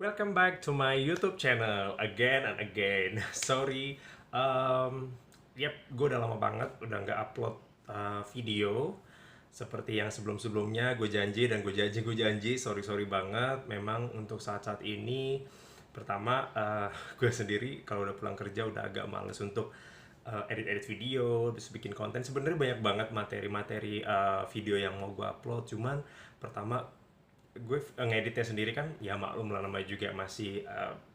Welcome back to my YouTube channel again and again. Sorry, gue udah lama banget udah nggak upload video seperti yang sebelum-sebelumnya. Gue janji. Sorry banget. Memang untuk saat-saat ini, pertama gue sendiri kalau udah pulang kerja udah agak males untuk edit-edit video, terus bikin konten. Sebenarnya banyak banget materi-materi video yang mau gue upload. Cuman pertama gue ngeditnya sendiri kan, ya maklum lah, namanya juga masih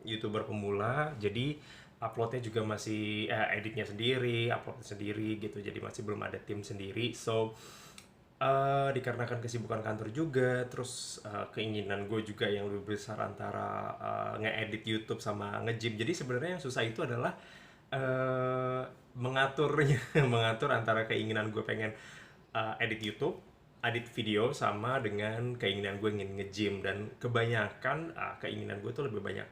YouTuber pemula, jadi uploadnya juga masih editnya sendiri, uploadnya sendiri gitu, jadi masih belum ada tim sendiri. So dikarenakan kesibukan kantor juga, terus keinginan gue juga yang lebih besar antara ngeedit YouTube sama nge-gym. Jadi sebenarnya yang susah itu adalah mengaturnya mengatur antara keinginan gue pengen edit YouTube, edit video, sama dengan keinginan gue ingin nge-gym. Dan kebanyakan keinginan gue tuh lebih banyak,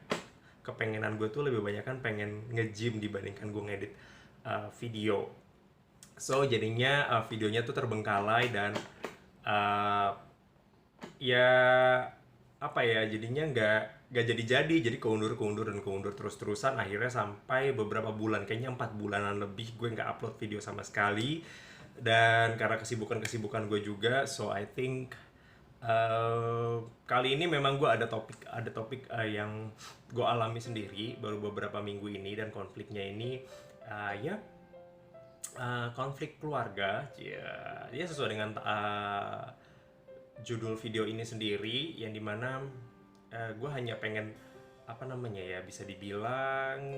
kepengenan gue tuh lebih banyak kan pengen nge-gym dibandingkan gue ngedit video. So jadinya videonya tuh terbengkalai dan uh, ya apa ya, jadinya nggak jadi keundur terus-terusan. Akhirnya sampai beberapa bulan, kayaknya 4 bulanan lebih, gue nggak upload video sama sekali. Dan karena kesibukan gue juga, so I think kali ini memang gue ada topik yang gue alami sendiri baru beberapa minggu ini. Dan konfliknya ini ya konflik keluarga. Ya, dia sesuai dengan judul video ini sendiri, yang dimana gue hanya pengen, apa namanya ya, bisa dibilang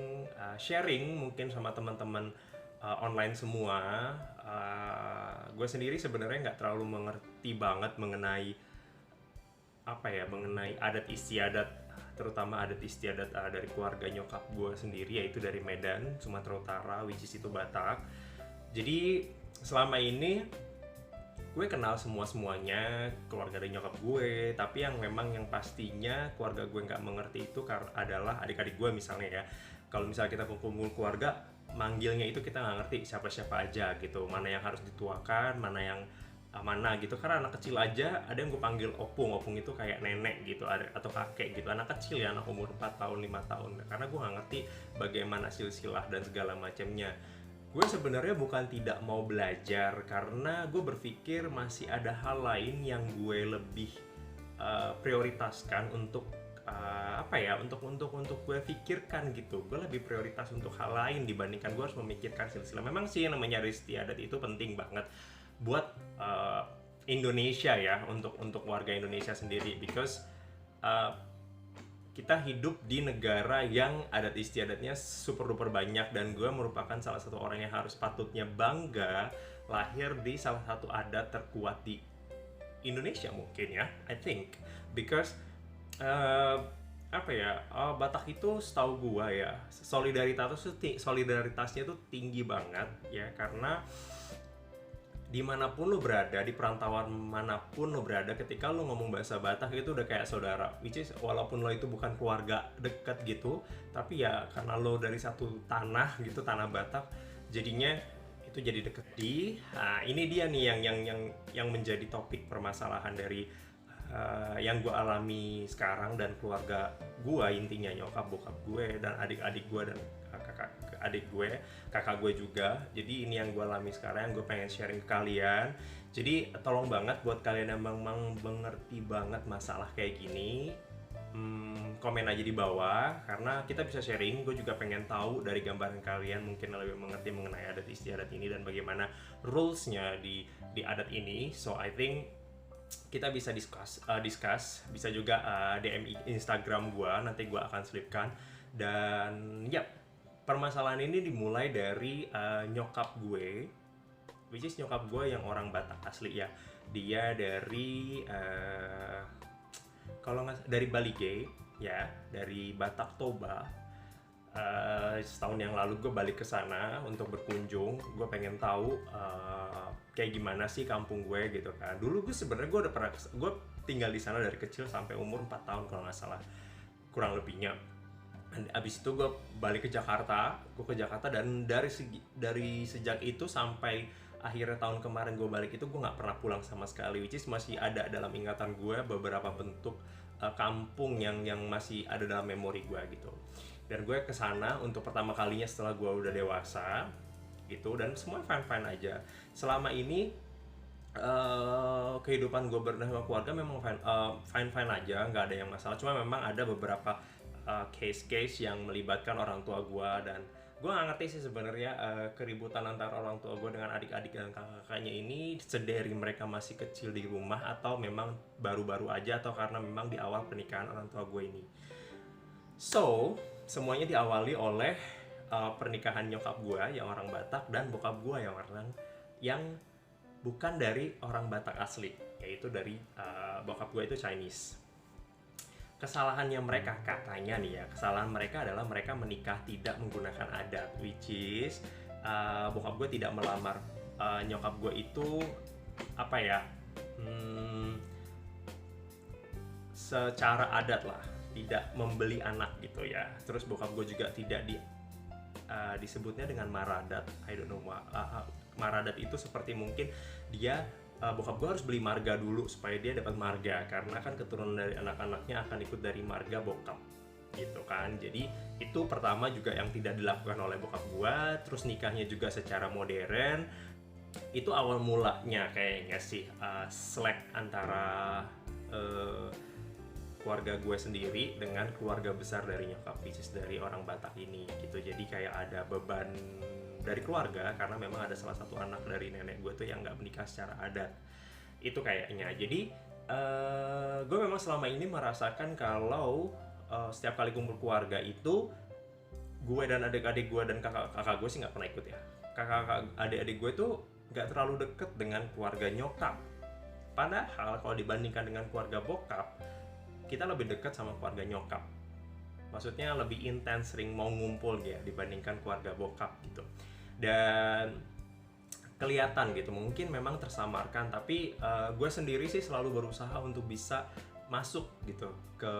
sharing mungkin sama teman-teman online semua. Gue sendiri sebenarnya nggak terlalu mengerti banget mengenai mengenai adat istiadat, terutama adat istiadat dari keluarga nyokap gue sendiri, yaitu dari Medan, Sumatera Utara, which is itu Batak. Jadi selama ini gue kenal semuanya keluarga dari nyokap gue, tapi yang pastinya keluarga gue nggak mengerti itu adalah adik-adik gue misalnya ya. Kalau misalnya kita kumpul keluarga, manggilnya itu kita nggak ngerti siapa-siapa aja gitu, mana yang harus dituakan, mana yang mana gitu. Karena anak kecil aja ada yang gue panggil opung itu kayak nenek gitu, atau kakek gitu. Anak kecil ya, anak umur 4 tahun 5 tahun, karena gue nggak ngerti bagaimana silsilah dan segala macamnya. Gue sebenarnya bukan tidak mau belajar, karena gue berpikir masih ada hal lain yang gue lebih prioritaskan untuk untuk gue pikirkan gitu. Gue lebih prioritas untuk hal lain dibandingkan gue harus memikirkan silsilah. Memang sih yang namanya istiadat itu penting banget buat Indonesia ya, untuk warga Indonesia sendiri, because uh, kita hidup di negara yang adat istiadatnya super duper banyak. Dan gue merupakan salah satu orang yang harus patutnya bangga lahir di salah satu adat terkuat di Indonesia mungkin ya, I think. Because Batak itu setahu gue ya, solidaritasnya tuh tinggi banget ya. Karena dimanapun lo berada, di perantauan manapun lo berada, ketika lo ngomong bahasa Batak itu udah kayak saudara, which is walaupun lo itu bukan keluarga deket gitu, tapi ya karena lo dari satu tanah gitu, tanah Batak, jadinya itu jadi deket. Nah, ini dia nih yang menjadi topik permasalahan dari yang gue alami sekarang. Dan keluarga gue, intinya nyokap bokap gue dan adik-adik gue dan kakak adik gue, kakak gue juga. Jadi ini yang gue alami sekarang, yang gue pengen sharing ke kalian. Jadi tolong banget buat kalian yang memang mengerti banget masalah kayak gini, komen aja di bawah, karena kita bisa sharing. Gue juga pengen tahu dari gambaran kalian, mungkin lebih mengerti mengenai adat istiadat ini dan bagaimana rulesnya di adat ini. So I think kita bisa discuss, bisa juga DM Instagram gue, nanti gue akan selipkan. Dan ya, permasalahan ini dimulai dari nyokap gue, which is nyokap gue yang orang Batak asli ya. Dia dari kalau nggak, dari Balige ya, dari Batak Toba. Setahun yang lalu gue balik ke sana untuk berkunjung. Gue pengen tahu kayak gimana sih kampung gue gitu kan. Dulu gue sebenarnya gue tinggal di sana dari kecil sampai umur 4 tahun kalau nggak salah, kurang lebihnya. Abis itu gue balik ke Jakarta, dan dari sejak itu sampai akhirnya tahun kemarin gue balik itu gue nggak pernah pulang sama sekali, which is masih ada dalam ingatan gue beberapa bentuk kampung yang masih ada dalam memori gue gitu. Dan gue kesana untuk pertama kalinya setelah gue udah dewasa gitu, dan semua fine aja selama ini. Kehidupan gue berdua keluarga memang fine aja, nggak ada yang masalah. Cuma memang ada beberapa case yang melibatkan orang tua gue, dan gue nggak ngerti sih sebenarnya keributan antara orang tua gue dengan adik-adik dan kakak-kakaknya ini sedari mereka masih kecil di rumah, atau memang baru-baru aja, atau karena memang di awal pernikahan orang tua gue ini. So semuanya diawali oleh pernikahan nyokap gue yang orang Batak dan bokap gue yang bukan dari orang Batak asli, yaitu dari bokap gue itu Chinese. Kesalahannya mereka, katanya nih ya, kesalahan mereka adalah mereka menikah tidak menggunakan adat, which is bokap gue tidak melamar nyokap gue itu apa ya, secara adat lah, tidak membeli anak gitu ya. Terus bokap gue juga tidak disebutnya dengan maradat, I don't know. Maradat itu seperti mungkin dia bokap gue harus beli marga dulu supaya dia dapat marga, karena kan keturunan dari anak-anaknya akan ikut dari marga bokap gitu kan. Jadi itu pertama juga yang tidak dilakukan oleh bokap gue. Terus nikahnya juga secara modern. Itu awal mulanya kayaknya sih slack antara keluarga gue sendiri dengan keluarga besar dari nyokap, which is dari orang Batak ini gitu. Jadi kayak ada beban dari keluarga karena memang ada salah satu anak dari nenek gue tuh yang nggak menikah secara adat itu kayaknya. Jadi gue memang selama ini merasakan kalau setiap kali kumpul keluarga itu gue dan adik-adik gue dan kakak gue sih nggak pernah ikut ya. Kakak adik-adik gue tuh nggak terlalu deket dengan keluarga nyokap, padahal kalau dibandingkan dengan keluarga bokap kita lebih dekat sama keluarga nyokap. Maksudnya lebih intens, sering mau ngumpul ya dibandingkan keluarga bokap gitu. Dan kelihatan gitu, mungkin memang tersamarkan, tapi gue sendiri sih selalu berusaha untuk bisa masuk gitu ke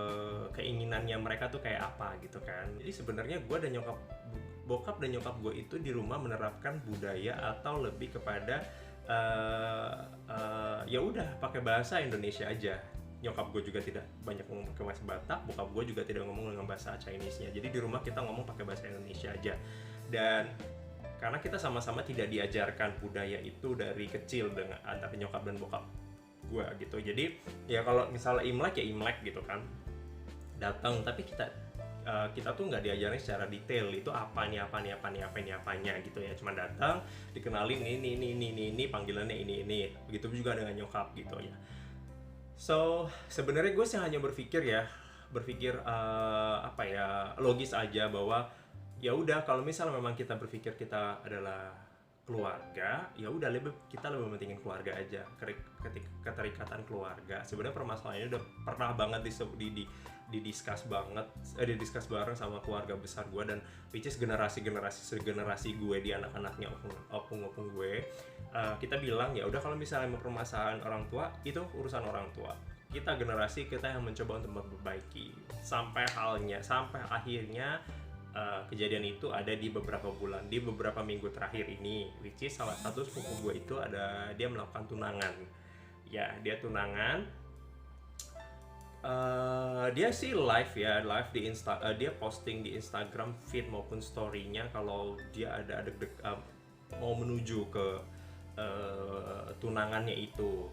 keinginannya mereka tuh kayak apa gitu kan. Jadi sebenarnya gue dan bokap dan nyokap gue itu di rumah menerapkan budaya atau lebih kepada ya udah pakai bahasa Indonesia aja. Nyokap gue juga tidak banyak ngomong pakai bahasa Batak, bokap gue juga tidak ngomong dengan bahasa Chinese-nya. Jadi di rumah kita ngomong pakai bahasa Indonesia aja. Dan karena kita sama-sama tidak diajarkan budaya itu dari kecil dengan antara nyokap dan bokap gue gitu. Jadi ya kalau misalnya Imlek ya Imlek gitu kan, datang, tapi kita tuh nggak diajarin secara detail itu apanya gitu ya. Cuma datang, dikenalin ini panggilannya ini. Begitu juga dengan nyokap gitu ya. So sebenarnya gue sih hanya berpikir logis aja bahwa ya udah, kalau misalnya memang kita berpikir kita adalah keluarga, ya udah kita lebih pentingin keluarga aja, keterikatan keluarga. Sebenarnya permasalahannya udah pernah banget didiskus bareng sama keluarga besar gue, dan which is generasi gue di anak-anaknya opung gue. Kita bilang ya udah, kalau misalnya permasalahan orang tua itu urusan orang tua, kita yang mencoba untuk memperbaiki. Sampai akhirnya kejadian itu ada di beberapa minggu terakhir ini, which is salah satu sepupu gue itu dia melakukan tunangan. Ya, dia tunangan. Dia sih live di dia posting di Instagram feed maupun story-nya kalau dia ada mau menuju ke tunangannya itu.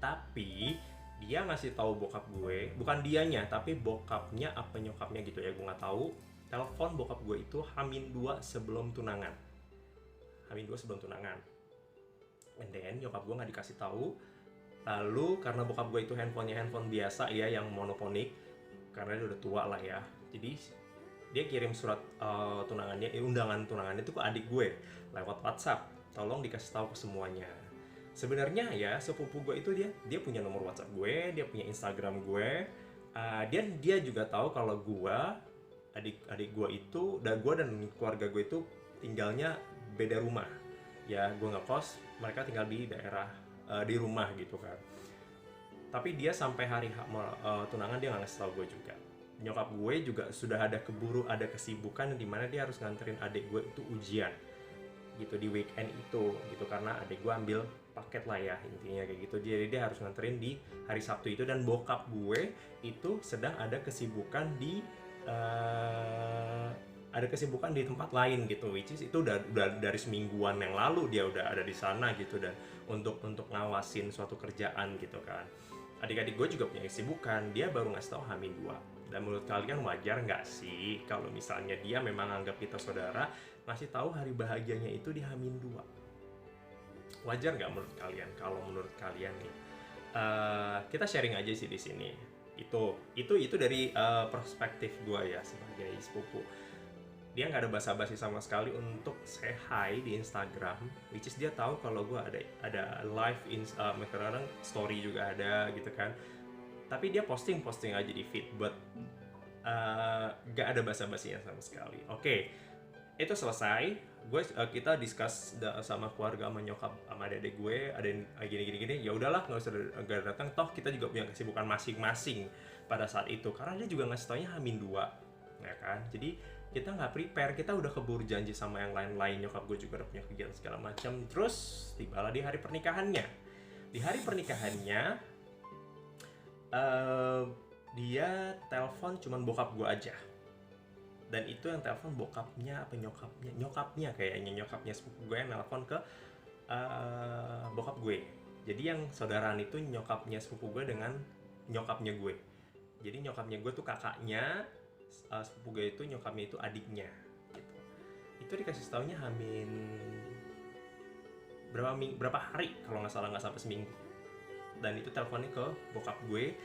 Tapi dia ngasih tahu bokap gue, bukan dianya tapi bokapnya apa nyokapnya gitu ya, gue nggak tahu. Telepon bokap gue itu H-2 sebelum tunangan. And then nyokap gue nggak dikasih tahu. Lalu karena bokap gue itu handphone biasa ya, yang monoponik, karena dia udah tua lah ya, jadi dia kirim surat undangan tunangannya itu ke adik gue lewat WhatsApp. Tolong dikasih tahu ke semuanya. Sebenarnya ya sepupu gue itu dia punya nomor WhatsApp gue, dia punya Instagram gue, dan dia juga tahu kalau adik gue itu dan keluarga gue itu tinggalnya beda rumah. Ya gue ngekos, mereka tinggal di daerah di rumah gitu kan. Tapi dia sampai hari tunangan dia nggak ngasih tahu gue juga. Nyokap gue juga sudah ada kesibukan di mana dia harus nganterin adik gue itu ujian. gitu di weekend itu gitu, karena adik gue ambil paket lah ya intinya kayak gitu. Jadi dia harus nganterin di hari Sabtu itu, dan bokap gue itu sedang ada kesibukan di tempat lain gitu, which is itu udah dari semingguan yang lalu dia udah ada di sana gitu, dan untuk ngawasin suatu kerjaan gitu kan. Adik-adik gue juga punya kesibukan, dia baru ngasih tahu Hamin 2. Dan menurut kalian wajar nggak sih kalau misalnya dia memang anggap kita saudara, ngasih tahu hari bahagianya itu di Hamin 2? Wajar nggak menurut kalian? Kalau menurut kalian nih, kita sharing aja sih di sini. Itu dari perspektif gue ya sebagai sepupu. Dia nggak ada basa-basi sama sekali untuk say hi di Instagram, which is dia tahu kalau gue ada live kadang story juga ada gitu kan. Tapi dia posting aja di feed, but nggak ada basa-basinya sama sekali. Oke, itu selesai. Kita discuss sama keluarga, sama nyokap, sama adik gue, ada yang gini. Ya udahlah, nggak datang. Toh kita juga punya kesibukan masing-masing pada saat itu. Karena dia juga ngasih taunya Hamin 2, ya kan. Jadi kita nggak prepare, kita udah keburu janji sama yang lain-lain. Nyokap gue juga udah punya kegiatan segala macam. Terus tibalah di hari pernikahannya. Di hari pernikahannya dia telepon cuman bokap gue aja. Dan itu yang telepon bokapnya apa nyokapnya kayaknya, nyokapnya sepupu gue yang telepon ke bokap gue. Jadi yang saudaraan itu nyokapnya sepupu gue dengan nyokapnya gue. Jadi nyokapnya gue tuh kakaknya, sepupu gue itu nyokapnya itu adiknya gitu. Itu dikasih taunya Hamin berapa hari kalau nggak salah, nggak sampai seminggu. Dan itu teleponnya ke bokap gue,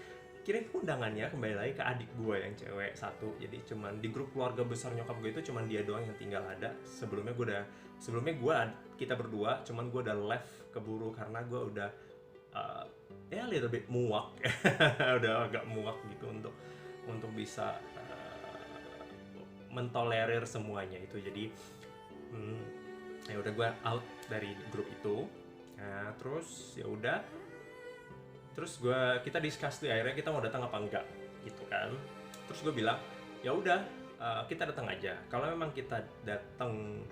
kirim undangannya kembali lagi ke adik gue yang cewek satu. Jadi cuman di grup keluarga besar nyokap gue itu cuman dia doang yang tinggal ada. Sebelumnya kita berdua, cuman gue udah left keburu karena gue udah little bit muak. Udah agak muak gitu untuk bisa mentolerir semuanya itu. Jadi ya udah gue out dari grup itu. Nah, terus ya udah, kita discuss tuh, akhirnya kita mau datang apa enggak gitu kan. Terus gue bilang ya udah, kita datang aja. Kalau memang kita datang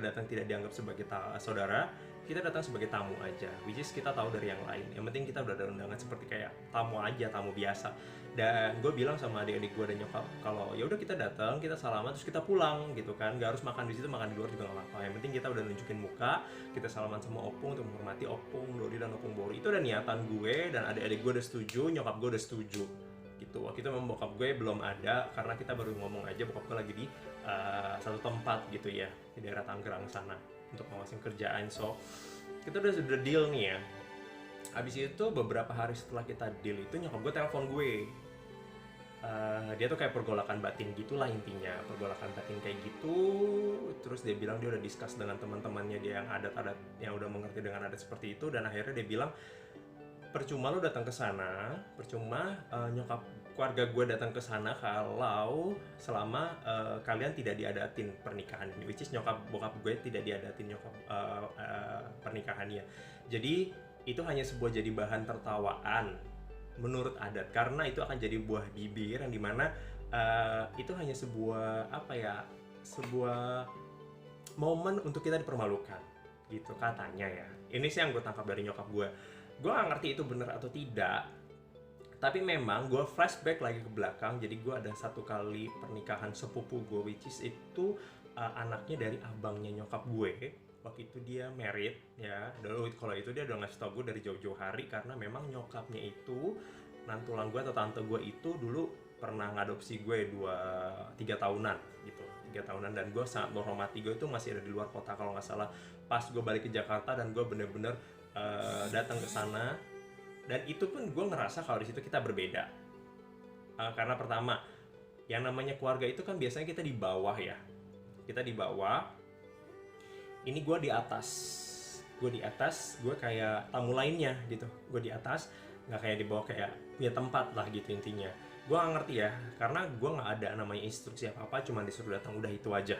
datang tidak dianggap sebagai saudara, kita datang sebagai tamu aja, which is kita tahu dari yang lain. Yang penting kita udah ada undangan seperti kayak tamu aja, tamu biasa. Dan gue bilang sama adik-adik gue dan nyokap kalau ya udah kita datang, kita salaman, terus kita pulang gitu kan. Gak harus makan di situ, makan di luar juga nggak apa-apa. Yang penting kita udah nunjukin muka, kita salaman sama opung untuk menghormati opung Dodi dan opung Bori. Itu udah niatan gue, dan adik-adik gue udah setuju, nyokap gue udah setuju gitu. Waktu itu memang bokap gue belum ada karena kita baru ngomong aja, bokap gue lagi di satu tempat gitu ya di daerah Tangerang sana untuk ngawasin kerjaan. So kita udah deal nih ya. Abis itu beberapa hari setelah kita deal itu nyokap gue telepon gue. Dia tuh kayak pergolakan batin gitulah intinya, pergolakan batin kayak gitu. Terus dia bilang dia udah discuss dengan teman-temannya dia yang adat-adat, yang udah mengerti dengan adat seperti itu. Dan akhirnya dia bilang percuma lu datang ke sana, percuma nyokap keluarga gue datang ke sana kalau selama kalian tidak diadatin pernikahan, which is bokap gue tidak diadatin pernikahannya. Jadi itu hanya sebuah jadi bahan tertawaan menurut adat, karena itu akan jadi buah bibir yang dimana itu hanya sebuah sebuah momen untuk kita dipermalukan gitu katanya ya. Ini sih yang gue tangkap dari nyokap gue. Gue gak ngerti itu benar atau tidak, tapi memang gue flashback lagi ke belakang. Jadi gue ada satu kali pernikahan sepupu gue, which is itu anaknya dari abangnya nyokap gue. Waktu itu dia married ya. Dulu kalau itu dia udah ngasih tau gue dari jauh-jauh hari, karena memang nyokapnya itu, nantulang gue atau tante gue itu dulu pernah ngadopsi gue 3 tahunan gitu, 3 tahunan. Dan gue sangat menghormati, gue itu masih ada di luar kota kalau nggak salah. Pas gue balik ke Jakarta dan gue bener-bener datang ke sana, dan itu pun gue ngerasa kalau di situ kita berbeda. Karena pertama, yang namanya keluarga itu kan biasanya kita di bawah ya, kita di bawah. Ini gue di atas, gue kayak tamu lainnya gitu. Gue di atas, nggak kayak di bawah, kayak punya tempat lah gitu intinya. Gue nggak ngerti ya, karena gue nggak ada namanya instruksi apa-apa, cuma disuruh datang udah itu aja.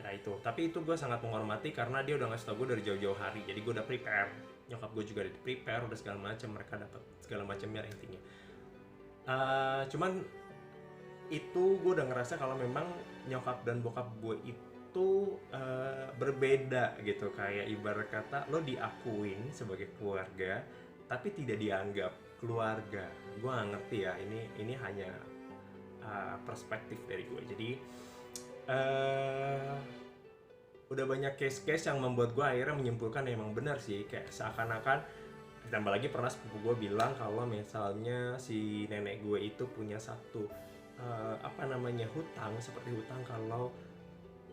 Nah itu, tapi itu gue sangat menghormati karena dia udah ngasih tau gue dari jauh-jauh hari. Jadi gue udah prepare, nyokap gue juga udah prepare, udah segala macam, mereka dapat segala macamnya intinya. Cuman itu gue udah ngerasa kalau memang nyokap dan bokap gue itu itu berbeda gitu, kayak ibarat kata lo diakuin sebagai keluarga tapi tidak dianggap keluarga. Gue nggak ngerti ya, ini hanya perspektif dari gue. Jadi udah banyak case-case yang membuat gue akhirnya menyimpulkan emang benar sih, kayak seakan-akan, ditambah lagi pernah sepupu gue bilang kalau misalnya si nenek gue itu punya satu hutang, seperti hutang kalau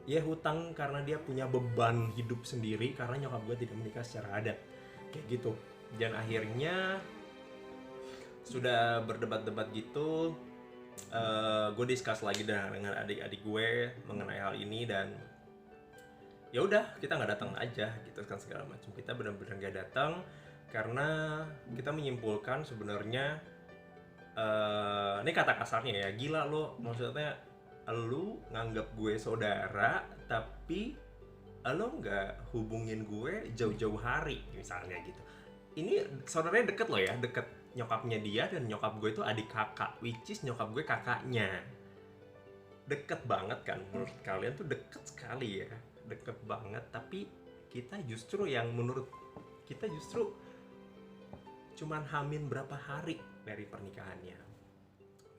ya hutang karena dia punya beban hidup sendiri karena nyokap gue tidak menikah secara adat kayak gitu. Dan akhirnya sudah berdebat-debat gitu, gue discuss lagi dengan adik-adik gue mengenai hal ini, dan ya udah kita nggak datang aja gitu kan, segala macam. Kita benar-benar nggak datang karena kita menyimpulkan sebenarnya ini kata kasarnya ya, gila lo, maksudnya lu nganggap gue saudara tapi lo nggak hubungin gue jauh-jauh hari misalnya gitu. Ini saudaranya deket loh ya, deket, nyokapnya dia dan nyokap gue itu adik kakak, which is nyokap gue kakaknya. Deket banget kan, menurut kalian tuh deket sekali ya, deket banget, tapi kita justru yang menurut kita justru cuman hamin berapa hari dari pernikahannya,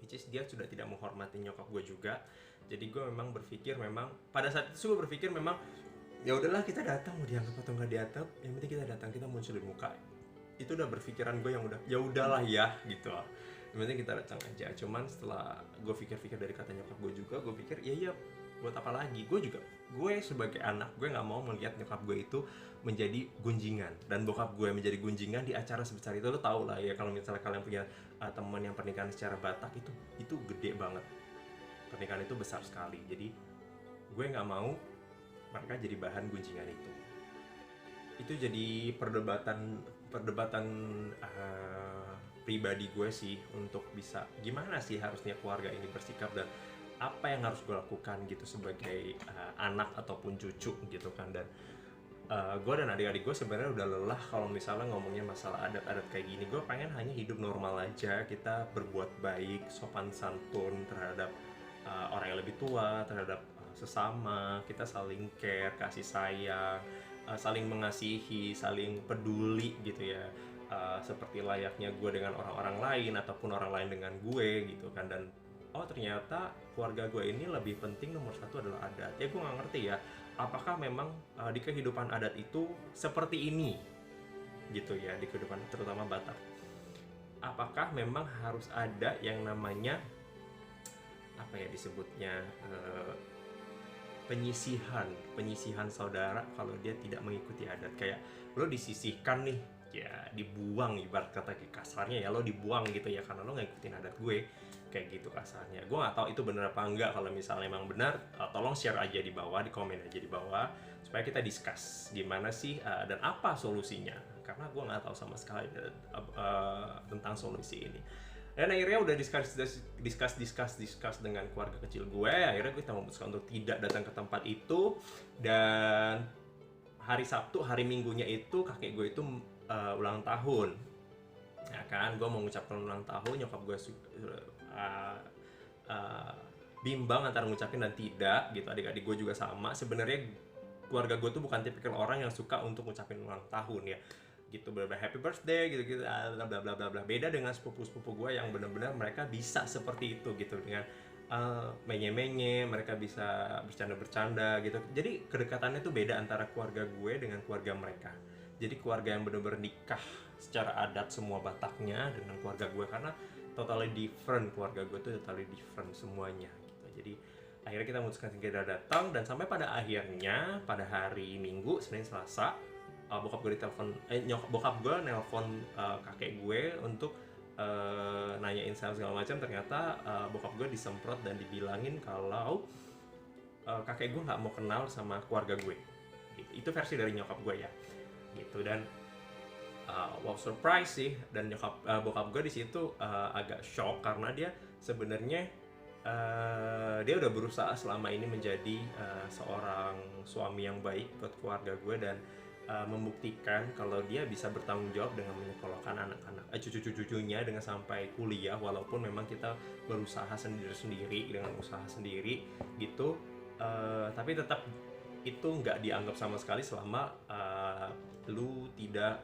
which is dia sudah tidak menghormati nyokap gue juga. Jadi gue memang berpikir, memang pada saat itu gue berpikir memang ya udahlah kita datang, mau dianggap atau nggak dianggap, yang penting kita datang, kita muncul di muka. Itu udah berpikiran gue yang udah ya udahlah ya gitu lah, yang penting kita datang aja. Cuman setelah gue pikir-pikir dari kata nyokap gue juga, gue pikir iya buat apa lagi, gue sebagai anak, gue nggak mau melihat nyokap gue itu menjadi gunjingan dan bokap gue menjadi gunjingan di acara sebesar itu. Lo tau lah ya, kalau misalnya kalian punya teman yang pernikahan secara Batak, itu gede banget, pernikahan itu besar sekali. Jadi gue nggak mau mereka jadi bahan gunjingan itu. Itu jadi perdebatan pribadi gue sih, untuk bisa gimana sih harusnya keluarga ini bersikap dan apa yang harus gue lakukan gitu sebagai anak ataupun cucu gitu kan. Dan gue dan adik-adik gue sebenarnya udah lelah kalau misalnya ngomongnya masalah adat-adat kayak gini. Gue pengen hanya hidup normal aja, kita berbuat baik, sopan santun terhadap orang yang lebih tua, terhadap sesama, kita saling care, kasih sayang, saling mengasihi, saling peduli gitu ya, seperti layaknya gue dengan orang-orang lain ataupun orang lain dengan gue gitu kan. Dan oh ternyata keluarga gue ini lebih penting, nomor satu adalah adat. Ya gue nggak ngerti ya, apakah memang di kehidupan adat itu seperti ini gitu ya, di kehidupan terutama Batak. Apakah memang harus ada yang namanya apa ya disebutnya, penyisihan saudara kalau dia tidak mengikuti adat. Kayak lo disisihkan nih ya, dibuang, ibarat kata kasarnya ya, lo dibuang gitu ya karena lo nggak ikutin adat gue, kayak gitu kasarnya. Gue nggak tahu itu benar apa enggak. Kalau misalnya emang benar, tolong share aja di bawah, di komen aja di bawah supaya kita discuss gimana sih dan apa solusinya, karena gue nggak tahu sama sekali tentang solusi ini. Dan akhirnya udah discuss dengan keluarga kecil gue, akhirnya kita memutuskan untuk tidak datang ke tempat itu. Dan hari Sabtu, hari Minggunya itu kakek gue itu ulang tahun, ya kan. Gue mau ngucapkan ulang tahun, nyokap gue bimbang antara ngucapin dan tidak gitu. Adik-adik gue juga sama. Sebenarnya keluarga gue tuh bukan tipikal orang yang suka untuk ngucapin ulang tahun ya gitu, happy birthday gitu-gitu, bla bla bla bla. Beda dengan sepupu-sepupu gue yang benar-benar mereka bisa seperti itu gitu, dengan menye-menye, mereka bisa bercanda-bercanda gitu. Jadi kedekatannya tuh beda antara keluarga gue dengan keluarga mereka. Jadi keluarga yang benar-benar nikah secara adat semua Bataknya dengan keluarga gue, karena totally different, keluarga gue tuh totally different semuanya gitu. Jadi akhirnya kita memutuskan kita datang, dan sampai pada akhirnya pada hari Minggu, Senin, Selasa, bokap gue nelpon kakek gue untuk nanyain segala macam. Ternyata bokap gue disemprot dan dibilangin kalau kakek gue nggak mau kenal sama keluarga gue gitu. Itu versi dari nyokap gue ya gitu. Dan wow, surprise sih. Dan bokap gue di situ agak shock karena dia sebenarnya dia udah berusaha selama ini menjadi seorang suami yang baik buat keluarga gue, dan membuktikan kalau dia bisa bertanggung jawab dengan menyekolahkan anak-anak cucu-cucunya dengan sampai kuliah, walaupun memang kita berusaha sendiri-sendiri dengan usaha sendiri gitu, tapi tetap itu nggak dianggap sama sekali selama lu tidak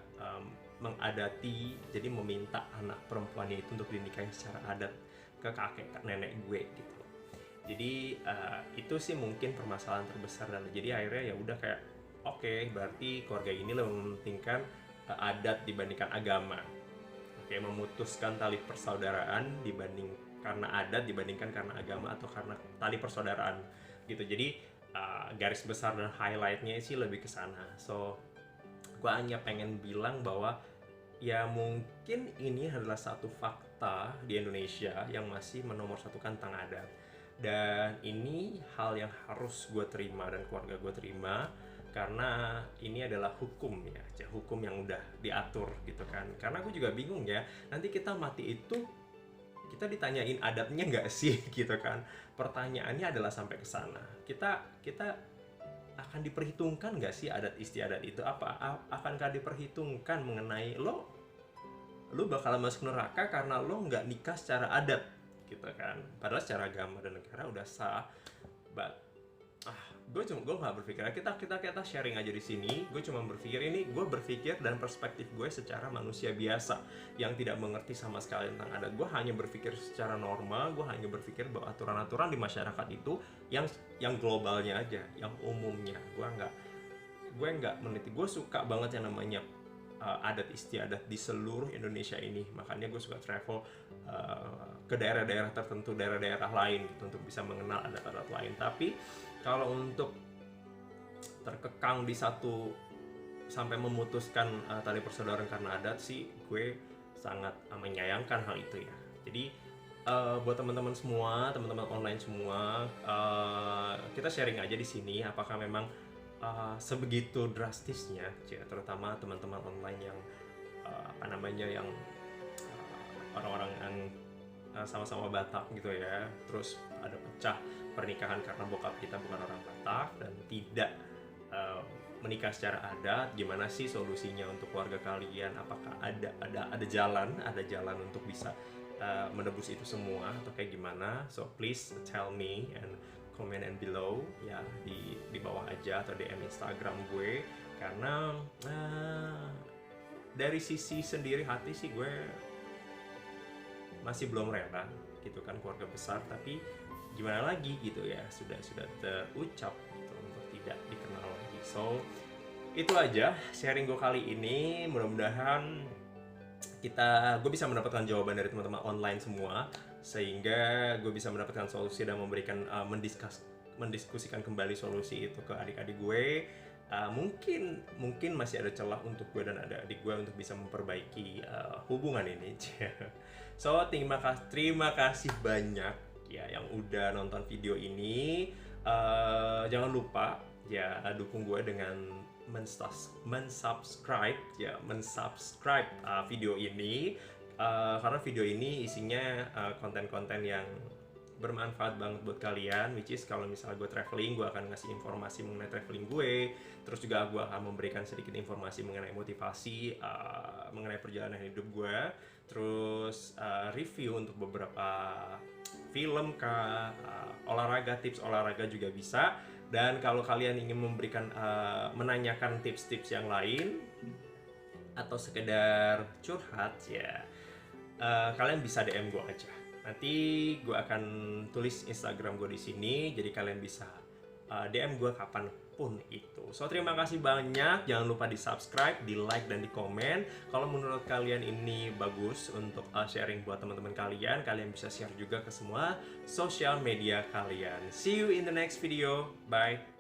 mengadati, jadi meminta anak perempuannya itu untuk dinikahi secara adat ke kakek nenek gue gitu. Jadi itu sih mungkin permasalahan terbesar, dan jadi akhirnya ya udah kayak oke, berarti keluarga ini lebih mementingkan adat dibandingkan agama. Oke, memutuskan tali persaudaraan karena adat dibandingkan karena agama atau karena tali persaudaraan gitu. Jadi garis besar dan highlightnya sih lebih ke sana. So gue hanya pengen bilang bahwa ya mungkin ini adalah satu fakta di Indonesia yang masih menomorsatukan tentang adat, dan ini hal yang harus gue terima dan keluarga gue terima, karena ini adalah hukum ya, hukum yang udah diatur gitu kan. Karena gue juga bingung ya, nanti kita mati itu kita ditanyain adatnya nggak sih gitu kan. Pertanyaannya adalah sampai ke sana, kita akan diperhitungkan nggak sih adat istiadat itu? Akankah diperhitungkan mengenai lo bakal masuk neraka karena lo nggak nikah secara adat gitu kan? Padahal secara agama dan negara udah sah. Gue nggak berpikir, kita sharing aja di sini. Gue cuma berpikir, gue berpikir dan perspektif gue secara manusia biasa yang tidak mengerti sama sekali tentang adat. Gue hanya berpikir secara normal, gue hanya berpikir bahwa aturan-aturan di masyarakat itu yang globalnya aja, yang umumnya. Gue nggak meneliti. Gue suka banget yang namanya adat istiadat di seluruh Indonesia ini. Makanya gue suka travel ke daerah-daerah tertentu, daerah-daerah lain gitu, untuk bisa mengenal adat-adat lain. Tapi kalau untuk terkekang di satu sampai memutuskan tali persaudaraan karena adat sih, gue sangat menyayangkan hal itu ya. Jadi buat teman-teman semua, teman-teman online semua, kita sharing aja di sini apakah memang sebegitu drastisnya, terutama teman-teman online yang yang orang-orang yang sama-sama Batak gitu ya, terus ada pecah pernikahan karena bokap kita bukan orang Batak dan tidak menikah secara adat. Gimana sih solusinya untuk keluarga kalian? Apakah ada jalan untuk bisa menebus itu semua atau kayak gimana? So please tell me and comment and below ya, di bawah aja atau DM Instagram gue, karena dari sisi sendiri hati sih gue masih belum rela gitu kan, keluarga besar, tapi gimana lagi gitu ya, sudah terucap gitu untuk tidak dikenal lagi. So itu aja sharing gue kali ini. Mudah-mudahan gue bisa mendapatkan jawaban dari teman-teman online semua, sehingga gue bisa mendapatkan solusi dan memberikan mendiskusikan kembali solusi itu ke adik-adik gue. Mungkin masih ada celah untuk gue dan adik-adik gue untuk bisa memperbaiki hubungan ini. So terima kasih banyak ya yang udah nonton video ini. Jangan lupa ya dukung gue dengan mensubscribe video ini, karena video ini isinya konten-konten yang bermanfaat banget buat kalian, which is kalau misalnya gue traveling, gue akan ngasih informasi mengenai traveling gue, terus juga gue akan memberikan sedikit informasi mengenai motivasi mengenai perjalanan hidup gue, terus review untuk beberapa film kah, olahraga, tips olahraga juga bisa. Dan kalau kalian ingin memberikan menanyakan tips-tips yang lain atau sekedar curhat ya, kalian bisa DM gue aja. Nanti gue akan tulis Instagram gue di sini, jadi kalian bisa DM gue kapanpun itu. So terima kasih banyak, jangan lupa di subscribe, di like dan di komen. Kalau menurut kalian ini bagus untuk sharing buat teman-teman kalian bisa share juga ke semua sosial media kalian. See you in the next video, bye.